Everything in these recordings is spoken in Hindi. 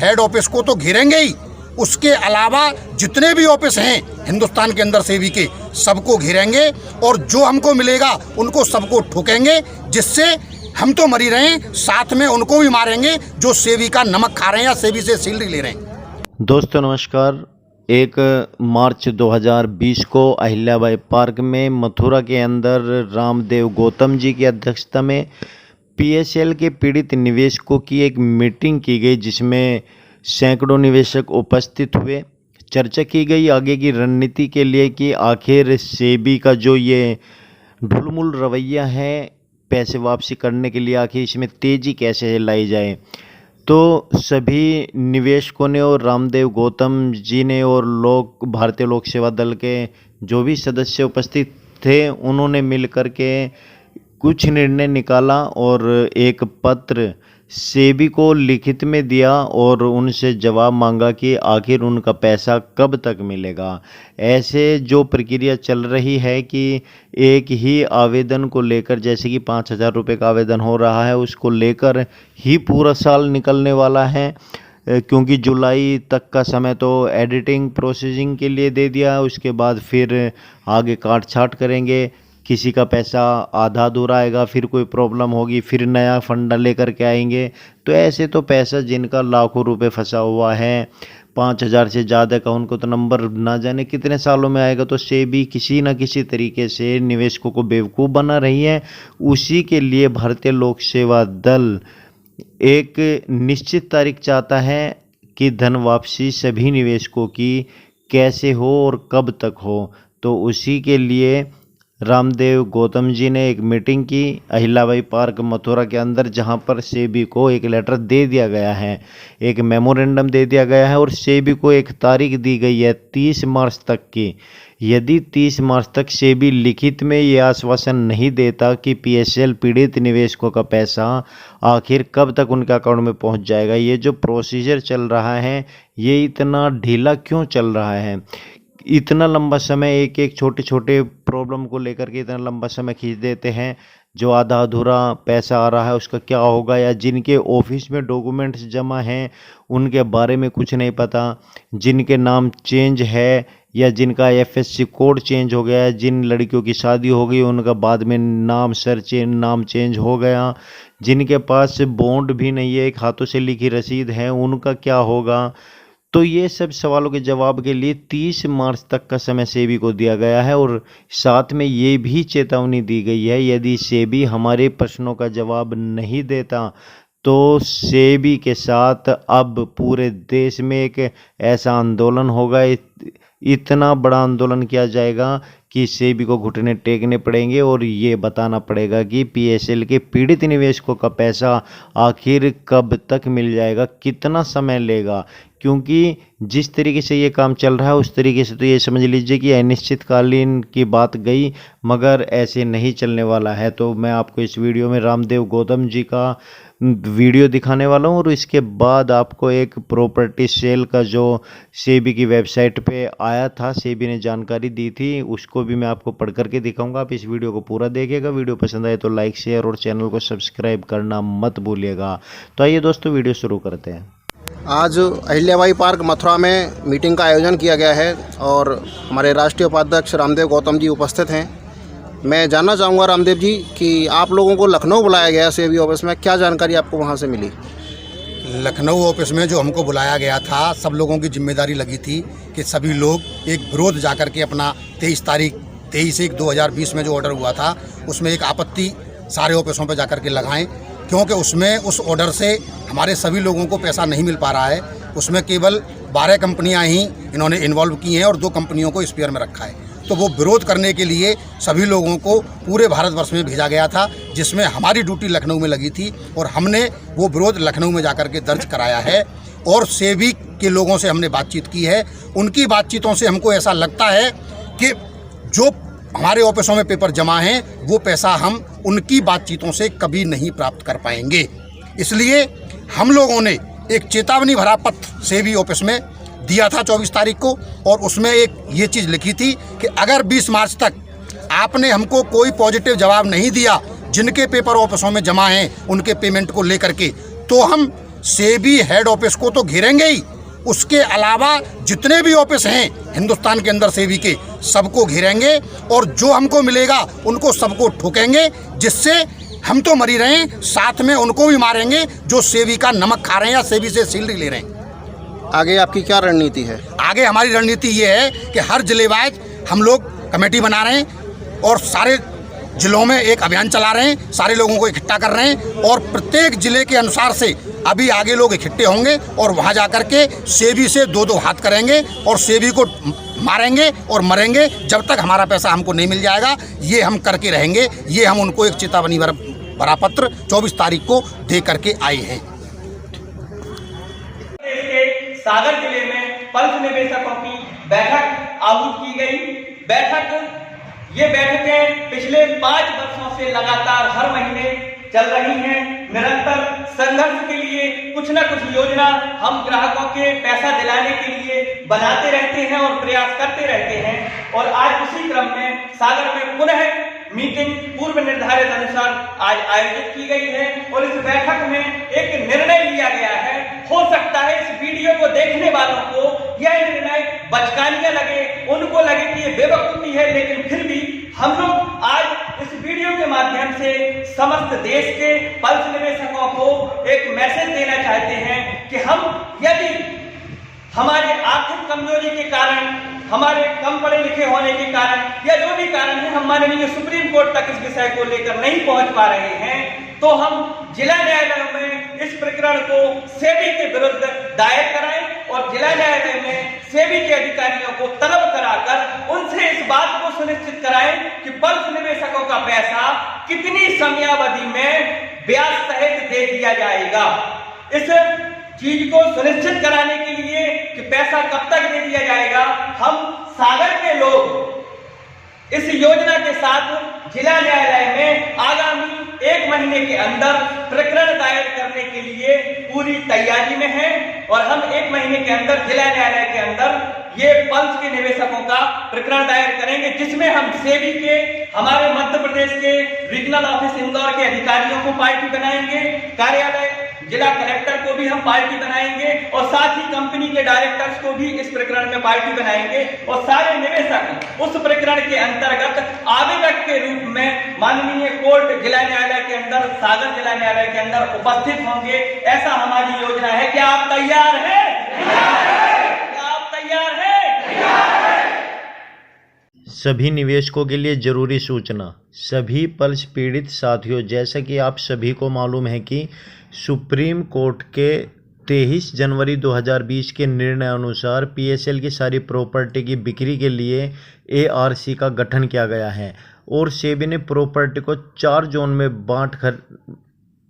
हेड ऑफिस को तो घेरेंगे ही, उसके अलावा जितने भी ऑफिस हैं हिंदुस्तान के अंदर सेबी के, सबको घेरेंगे और जो हमको मिलेगा उनको सबको ठोकेंगे, जिससे हम तो मरी रहे हैं, साथ में उनको भी मारेंगे जो सेबी का नमक खा रहे हैं या सेबी से सैलरी ले रहे हैं। दोस्तों नमस्कार। 1 मार्च 2020 को अहिल्याबाई पार्क में मथुरा के अंदर रामदेव गौतम जी की अध्यक्षता में पीएसएल के पीड़ित निवेशकों की एक मीटिंग की गई, जिसमें सैकड़ों निवेशक उपस्थित हुए। चर्चा की गई आगे की रणनीति के लिए कि आखिर सेबी का जो ये ढुलमुल रवैया है पैसे वापसी करने के लिए, आखिर इसमें तेज़ी कैसे लाई जाए। तो सभी निवेशकों ने और रामदेव गौतम जी ने और भारतीय लोक सेवा दल के जो भी सदस्य उपस्थित थे, उन्होंने मिल कर के कुछ निर्णय निकाला और एक पत्र सेबी को लिखित में दिया और उनसे जवाब मांगा कि आखिर उनका पैसा कब तक मिलेगा। ऐसे जो प्रक्रिया चल रही है कि एक ही आवेदन को लेकर, जैसे कि 5,000 रुपये का आवेदन हो रहा है, उसको लेकर ही पूरा साल निकलने वाला है, क्योंकि जुलाई तक का समय तो एडिटिंग प्रोसेसिंग के लिए दे दिया। उसके बाद फिर आगे काट छाट करेंगे, किसी का पैसा आधा अधूरा आएगा, फिर कोई प्रॉब्लम होगी, फिर नया फंडा लेकर के आएंगे। तो ऐसे तो पैसा जिनका लाखों रुपए फंसा हुआ है, 5,000 से ज़्यादा का, उनको तो नंबर ना जाने कितने सालों में आएगा। तो सेबी किसी न किसी तरीके से निवेशकों को बेवकूफ़ बना रही है। उसी के लिए भारतीय लोक सेवा दल एक निश्चित तारीख चाहता है कि धन वापसी सभी निवेशकों की कैसे हो और कब तक हो। तो उसी के लिए रामदेव गौतम जी ने एक मीटिंग की अहिल्याबाई पार्क मथुरा के अंदर, जहां पर सेबी को एक लेटर दे दिया गया है, एक मेमोरेंडम दे दिया गया है और सेबी को एक तारीख दी गई है 30 मार्च तक की। यदि 30 मार्च तक सेबी लिखित में ये आश्वासन नहीं देता कि पीएसएल पीड़ित निवेशकों का पैसा आखिर कब तक उनके अकाउंट में पहुंच जाएगा, ये जो प्रोसीजर चल रहा है ये इतना ढीला क्यों चल रहा है, इतना लंबा समय एक एक छोटे छोटे प्रॉब्लम को लेकर के इतना लंबा समय खींच देते हैं। जो आधा अधूरा पैसा आ रहा है उसका क्या होगा, या जिनके ऑफिस में डॉक्यूमेंट्स जमा हैं उनके बारे में कुछ नहीं पता, जिनके नाम चेंज है या जिनका एफएससी कोड चेंज हो गया है, जिन लड़कियों की शादी हो गई उनका बाद में नाम नाम चेंज हो गया, जिनके पास बॉन्ड भी नहीं है, एक हाथों से लिखी रसीद है, उनका क्या होगा। तो ये सब सवालों के जवाब के लिए 30 मार्च तक का समय सेबी को दिया गया है और साथ में ये भी चेतावनी दी गई है, यदि सेबी हमारे प्रश्नों का जवाब नहीं देता तो सेबी के साथ अब पूरे देश में एक ऐसा आंदोलन होगा, इतना बड़ा आंदोलन किया जाएगा कि सेबी को घुटने टेकने पड़ेंगे और ये बताना पड़ेगा कि पीएसएल के पीड़ित निवेशकों का पैसा आखिर कब तक मिल जाएगा, कितना समय लेगा। क्योंकि जिस तरीके से ये काम चल रहा है उस तरीके से तो ये समझ लीजिए कि अनिश्चितकालीन की बात गई, मगर ऐसे नहीं चलने वाला है। तो मैं आपको इस वीडियो में रामदेव गौतम जी का वीडियो दिखाने वाला हूँ और इसके बाद आपको एक प्रॉपर्टी सेल का जो सेबी की वेबसाइट पे आया था, सेबी ने जानकारी दी थी, उसको भी मैं आपको पढ़ करके दिखाऊंगा। आप इस वीडियो को पूरा देखिएगा। वीडियो पसंद आए तो लाइक शेयर और चैनल को सब्सक्राइब करना मत भूलिएगा। तो आइए दोस्तों वीडियो शुरू करते हैं। आज अहिल्याबाई पार्क मथुरा में मीटिंग का आयोजन किया गया है और हमारे राष्ट्रीय उपाध्यक्ष रामदेव गौतम जी उपस्थित हैं। मैं जानना चाहूँगा रामदेव जी कि आप लोगों को लखनऊ बुलाया गया सेबी ऑफिस में, क्या जानकारी आपको वहाँ से मिली? लखनऊ ऑफिस में जो हमको बुलाया गया था, सब लोगों की जिम्मेदारी लगी थी कि सभी लोग एक विरोध जाकर के अपना 23/1/2020 में जो ऑर्डर हुआ था उसमें एक आपत्ति सारे ऑफिसों पर जाकर के लगाएं, क्योंकि उसमें उस ऑर्डर से हमारे सभी लोगों को पैसा नहीं मिल पा रहा है। उसमें केवल 12 कंपनियां ही इन्होंने इन्वॉल्व की हैं और 2 कंपनियों को स्पेयर में रखा है। तो वो विरोध करने के लिए सभी लोगों को पूरे भारतवर्ष में भेजा गया था, जिसमें हमारी ड्यूटी लखनऊ में लगी थी और हमने वो विरोध लखनऊ में जाकर के दर्ज कराया है और सेबी के लोगों से हमने बातचीत की है। उनकी बातचीतों से हमको ऐसा लगता है कि जो हमारे ऑफिसों में पेपर जमा हैं वो पैसा हम उनकी बातचीतों से कभी नहीं प्राप्त कर पाएंगे। इसलिए हम लोगों ने एक चेतावनी भरा पत्र सेबी ऑफिस में दिया था 24 तारीख को और उसमें एक ये चीज़ लिखी थी कि अगर 20 मार्च तक आपने हमको कोई पॉजिटिव जवाब नहीं दिया जिनके पेपर ऑफिसों में जमा हैं उनके पेमेंट को लेकर के, तो हम सेबी हेड ऑफिस को तो घेरेंगे ही, उसके अलावा जितने भी ऑफिस हैं हिंदुस्तान के अंदर सेबी के, सबको घेरेंगे और जो हमको मिलेगा उनको सबको ठोकेंगे, जिससे हम तो मरी रहे हैं, साथ में उनको भी मारेंगे जो सेबी का नमक खा रहे हैं या सेबी से सैलरी ले रहे हैं। आगे आपकी क्या रणनीति है? आगे हमारी रणनीति ये है कि हर जिले वाइज हम लोग कमेटी बना रहे हैं और सारे जिलों में एक अभियान चला रहे हैं, सारे लोगों को इकट्ठा कर रहे हैं और प्रत्येक जिले के अनुसार से अभी आगे लोग इकट्ठे होंगे और वहाँ जाकर के सेबी से दो हाथ करेंगे और सेबी को मारेंगे और मरेंगे जब तक हमारा पैसा हमको नहीं मिल जाएगा। ये हम करके रहेंगे। ये हम उनको एक चेतावनी भरा पत्र 24 तारीख को दे करके आए हैं। सागर जिले में पल्स निवेशकों की बैठक आहूत की गई। ये बैठकें पिछले 5 वर्षों से लगातार हर महीने चल रही हैं। निरंतर संघर्ष के लिए कुछ न कुछ योजना हम ग्राहकों के पैसा दिलाने के लिए बनाते रहते हैं और प्रयास करते रहते हैं। और आज उसी क्रम में सागर में पुनः मीटिंग पूर्व निर्धारित अनुसार आज आयोजित की गई है और इस बैठक में एक निर्णय लिया गया है। हो सकता है इस वीडियो को देखने वालों को यह निर्णय बचकानियां लगे, उनको लगे कि ये बेवकूफी है, लेकिन फिर भी हम लोग आज इस वीडियो के माध्यम से समस्त देश के पल्स निवेशकों को एक मैसेज देना चाहते हैं कि हम यदि हमारे आर्थिक कमजोरी के कारण, हमारे कम पढ़े लिखे होने के कारण या जो भी कारण है, हम माननीय सुप्रीम कोर्ट तक इस विषय को लेकर नहीं पहुंच पा रहे हैं, तो हम जिला न्यायालय में इस प्रकरण को सेबी के विरुद्ध दायर कराएं और जिला न्यायालय में सेबी के अधिकारियों को तलब कराकर उनसे इस बात को सुनिश्चित कराएं कि पल्स निवेशकों का पैसा कितनी समयावधि में ब्याज सहित दे दिया जाएगा। इस चीज को सुनिश्चित कराने के लिए कि पैसा कब तक दे दिया जाएगा, हम सागर के लोग इस योजना के साथ जिला न्यायालय में आगामी 1 महीने के अंदर प्रकरण दायर करने के लिए पूरी तैयारी में हैं और हम 1 महीने के अंदर जिला न्यायालय के अंदर ये पल्स के निवेशकों का प्रकरण दायर करेंगे, जिसमें हम सेबी के, हमारे मध्य प्रदेश के रीजनल ऑफिस इंदौर के अधिकारियों को पार्टी बनाएंगे, कार्यालय जिला कलेक्टर को भी हम पार्टी बनाएंगे और साथ ही कंपनी के डायरेक्टर्स को भी इस प्रकरण में पार्टी बनाएंगे और सारे निवेशक उस प्रकरण के अंतर्गत आवेदक के रूप में माननीय कोर्ट जिला न्यायालय के अंदर, सागर जिला न्यायालय के अंदर उपस्थित होंगे। ऐसा हमारी योजना है। क्या आप तैयार हैं? क्या आप तैयार हैं? सभी निवेशकों के लिए जरूरी सूचना। सभी पल्स पीड़ित साथियों, जैसा कि आप सभी को मालूम है कि सुप्रीम कोर्ट के 23 जनवरी 2020 के निर्णय अनुसार पीएसएल की सारी प्रॉपर्टी की बिक्री के लिए एआरसी का गठन किया गया है और सेबी ने प्रॉपर्टी को 4 जोन में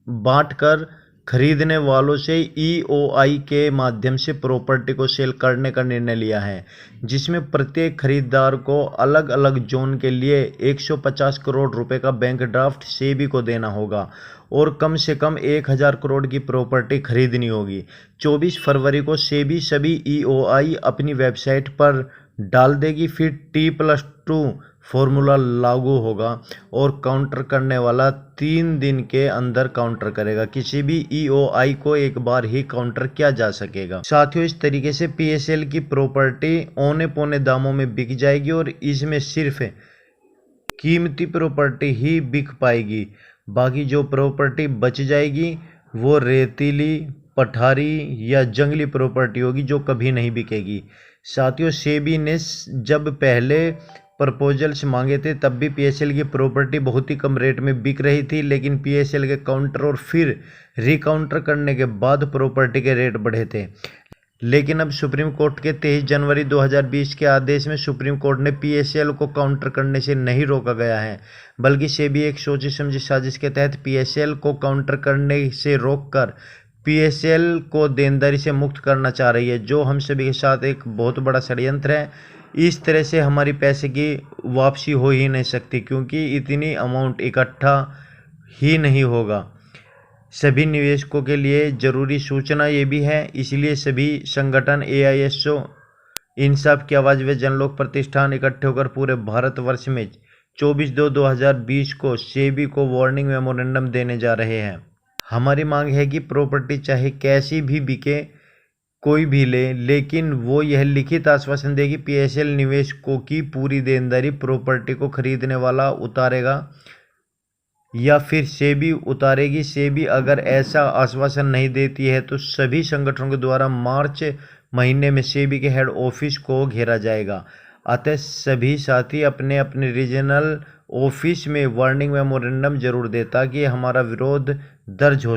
बांटकर खरीदने वालों से ईओआई के माध्यम से प्रॉपर्टी को सेल करने का निर्णय लिया है, जिसमें प्रत्येक खरीदार को अलग अलग जोन के लिए 150 करोड़ रुपए का बैंक ड्राफ्ट सेबी को देना होगा और कम से कम 1000 करोड़ की प्रॉपर्टी खरीदनी होगी। 24 फरवरी को सेबी सभी ईओआई अपनी वेबसाइट पर डाल देगी। फिर T+2 फॉर्मूला लागू होगा और काउंटर करने वाला 3 दिन के अंदर काउंटर करेगा। किसी भी ईओआई को एक बार ही काउंटर किया जा सकेगा। साथियों, इस तरीके से पीएसएल की प्रॉपर्टी औने पौने दामों में बिक जाएगी और इसमें सिर्फ कीमती प्रॉपर्टी ही बिक पाएगी। बाकी जो प्रॉपर्टी बच जाएगी वो रेतीली, पठारी या जंगली प्रॉपर्टी होगी जो कभी नहीं बिकेगी। साथियों, सेबी ने जब पहले प्रपोजल्स मांगे थे तब भी पीएसएल की प्रॉपर्टी बहुत ही कम रेट में बिक रही थी, लेकिन पीएसएल के काउंटर और फिर रिकाउंटर करने के बाद प्रॉपर्टी के रेट बढ़े थे। लेकिन अब सुप्रीम कोर्ट के 23 जनवरी 2020 के आदेश में सुप्रीम कोर्ट ने पीएसएल को काउंटर करने से नहीं रोका गया है, बल्कि सेबी एक सोची समझी साजिश के तहत पीएसएल को काउंटर करने से रोककर पीएसएल को देनदारी से मुक्त करना चाह रही है, जो हम सभी के साथ एक बहुत बड़ा षड्यंत्र है। इस तरह से हमारी पैसे की वापसी हो ही नहीं सकती, क्योंकि इतनी अमाउंट इकट्ठा ही नहीं होगा। सभी निवेशकों के लिए ज़रूरी सूचना ये भी है, इसलिए सभी संगठन AISO, इंसाफ की आवाज़ व जनलोक प्रतिष्ठान इकट्ठे होकर पूरे भारतवर्ष में 24/2/2020 को सेबी को वार्निंग मेमोरेंडम देने जा रहे हैं। हमारी मांग है कि प्रॉपर्टी चाहे कैसी भी बिके, कोई भी ले, लेकिन वो यह लिखित आश्वासन दे कि पीएसएल निवेशकों की पूरी देनदारी प्रॉपर्टी को खरीदने वाला उतारेगा या फिर सेबी उतारेगी। सेबी अगर ऐसा आश्वासन नहीं देती है तो सभी संगठनों के द्वारा मार्च महीने में सेबी के हेड ऑफिस को घेरा जाएगा। अतः सभी साथी अपने अपने रीजनल ऑफिस में वार्निंग मेमोरेंडम जरूर दें ताकि हमारा विरोध दर्ज हो